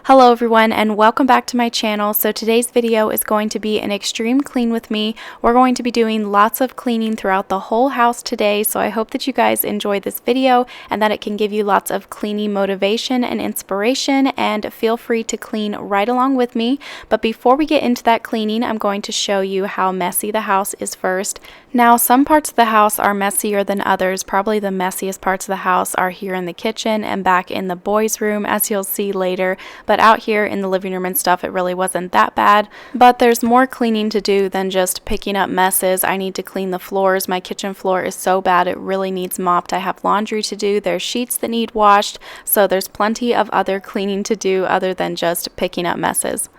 Hello everyone and welcome back to my channel. So today's video is going to be an extreme clean with me. We're going to be doing lots of cleaning throughout the whole house today, so I hope that you guys enjoy this video and that it can give you lots of cleaning motivation and inspiration, and feel free to clean right along with me. But before we get into that cleaning, I'm going to show you how messy the house is first. Now, some parts of the house are messier than others. Probably the messiest parts of the house are here in the kitchen and back in the boys' room, as you'll see later. But out here in the living room and stuff, it really wasn't that bad. But there's more cleaning to do than just picking up messes. I need to clean the floors. My kitchen floor is so bad, it really needs mopped. I have laundry to do. There's sheets that need washed. So there's plenty of other cleaning to do other than just picking up messes.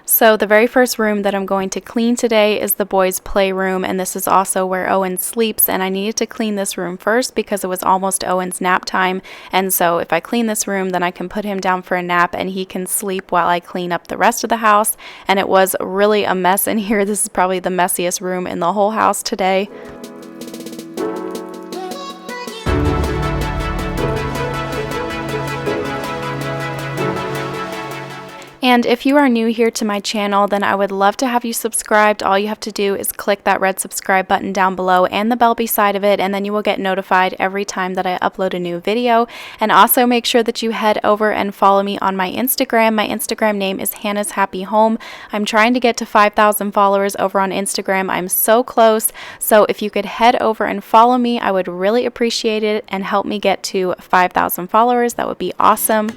So the very first room that I'm going to clean today is the boys' playroom, and this is also where Owen sleeps, and I needed to clean this room first because it was almost Owen's nap time. And so if I clean this room, then I can put him down for a nap and he can sleep while I clean up the rest of the house. And it was really a mess in here. This is probably the messiest room in the whole house today. And if you are new here to my channel, then I would love to have you subscribed. All you have to do is click that red subscribe button down below and the bell beside of it, and then you will get notified every time that I upload a new video. And also make sure that you head over and follow me on my Instagram. My Instagram name is Hannah's Happy Home. I'm trying to get to 5,000 followers over on Instagram. I'm so close. So if you could head over and follow me, I would really appreciate it and help me get to 5,000 followers. That would be awesome.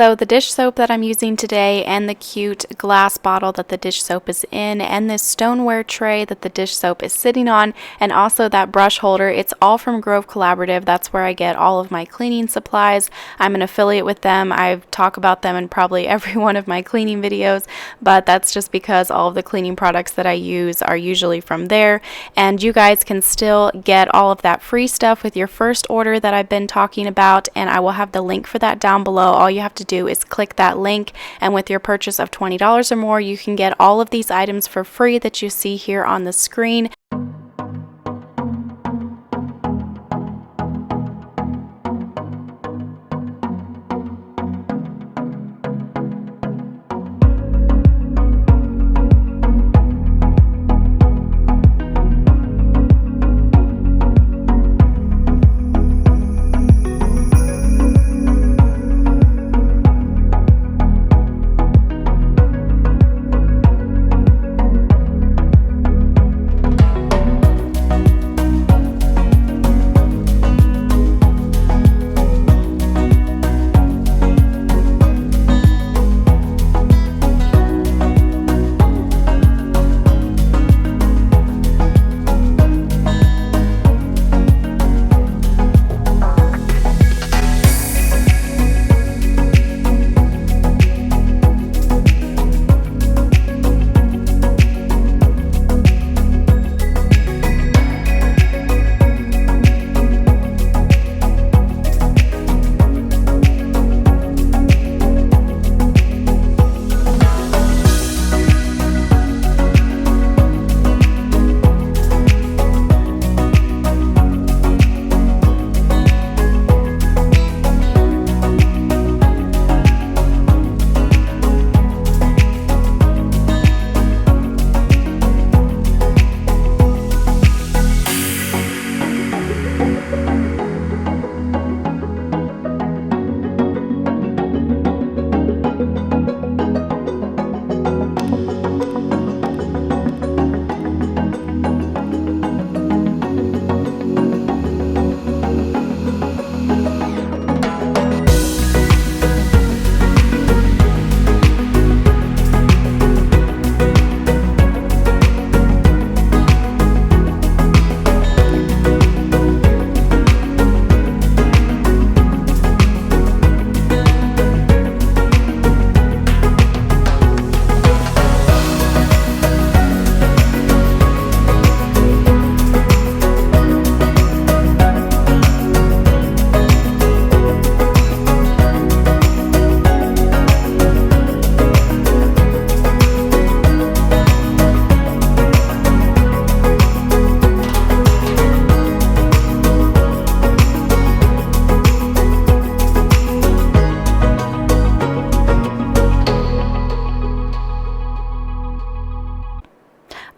So the dish soap that I'm using today, and the cute glass bottle that the dish soap is in, and this stoneware tray that the dish soap is sitting on, and also that brush holder, it's all from Grove Collaborative. That's where I get all of my cleaning supplies. I'm an affiliate with them. I talk about them in probably every one of my cleaning videos, but that's just because all of the cleaning products that I use are usually from there. And you guys can still get all of that free stuff with your first order that I've been talking about, and I will have the link for that down below. All you have to do is click that link, and with your purchase of $20 or more, you can get all of these items for free that you see here on the screen.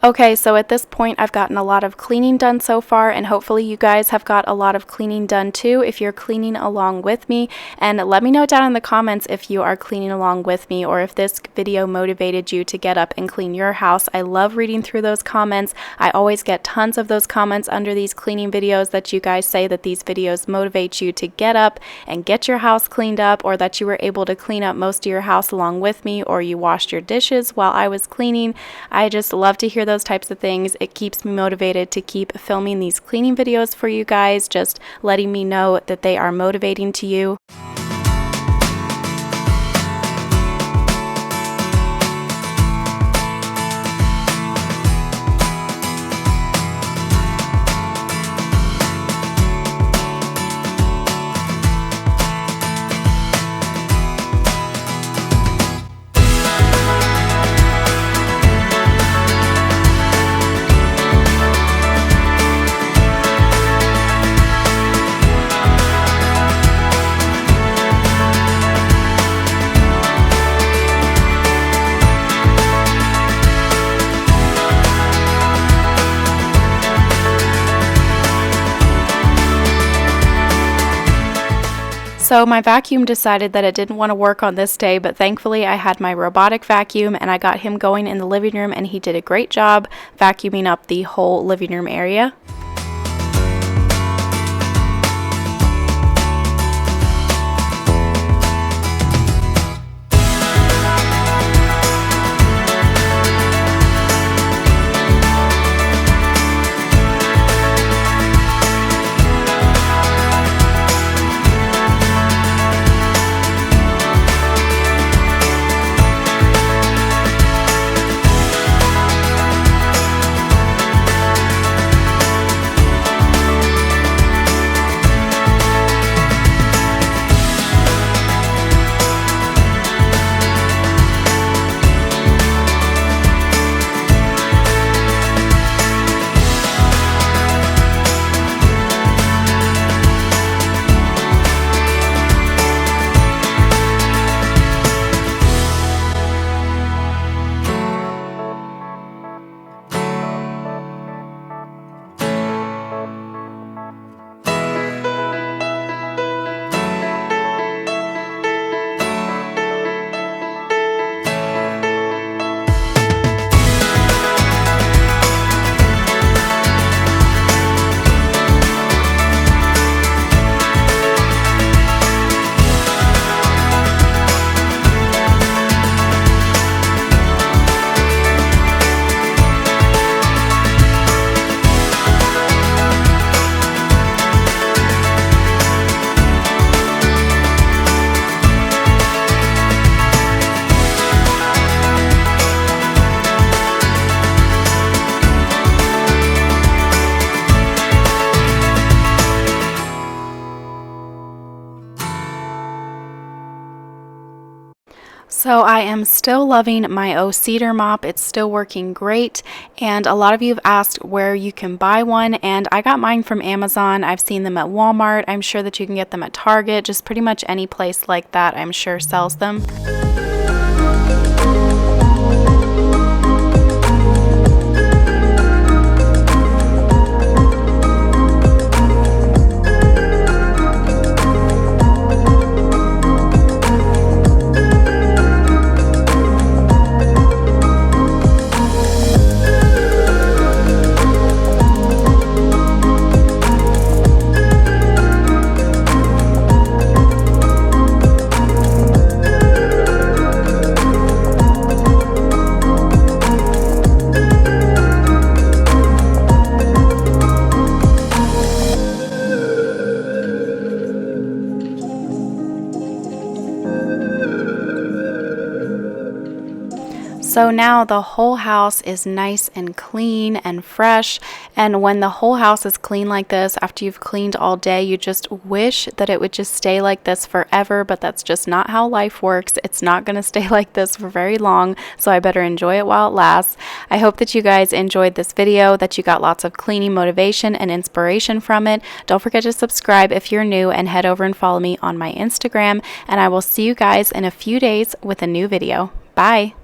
Okay, so at this point I've gotten a lot of cleaning done so far, and hopefully you guys have got a lot of cleaning done too if you're cleaning along with me. And let me know down in the comments if you are cleaning along with me, or if this video motivated you to get up and clean your house. I love reading through those comments. I always get tons of those comments under these cleaning videos that you guys say that these videos motivate you to get up and get your house cleaned up, or that you were able to clean up most of your house along with me, or you washed your dishes while I was cleaning. I just love to hear those types of things. It keeps me motivated to keep filming these cleaning videos for you guys, just letting me know that they are motivating to you. So my vacuum decided that it didn't want to work on this day, but thankfully I had my robotic vacuum and I got him going in the living room, and he did a great job vacuuming up the whole living room area. So I am still loving my O Cedar mop. It's still working great, and a lot of you have asked where you can buy one, and I got mine from Amazon. I've seen them at Walmart. I'm sure that you can get them at Target. Just pretty much any place like that, I'm sure, sells them. So now the whole house is nice and clean and fresh, and when the whole house is clean like this, after you've cleaned all day, you just wish that it would just stay like this forever, but that's just not how life works. It's not going to stay like this for very long, so I better enjoy it while it lasts. I hope that you guys enjoyed this video, that you got lots of cleaning motivation and inspiration from it. Don't forget to subscribe if you're new, and head over and follow me on my Instagram, and I will see you guys in a few days with a new video. Bye!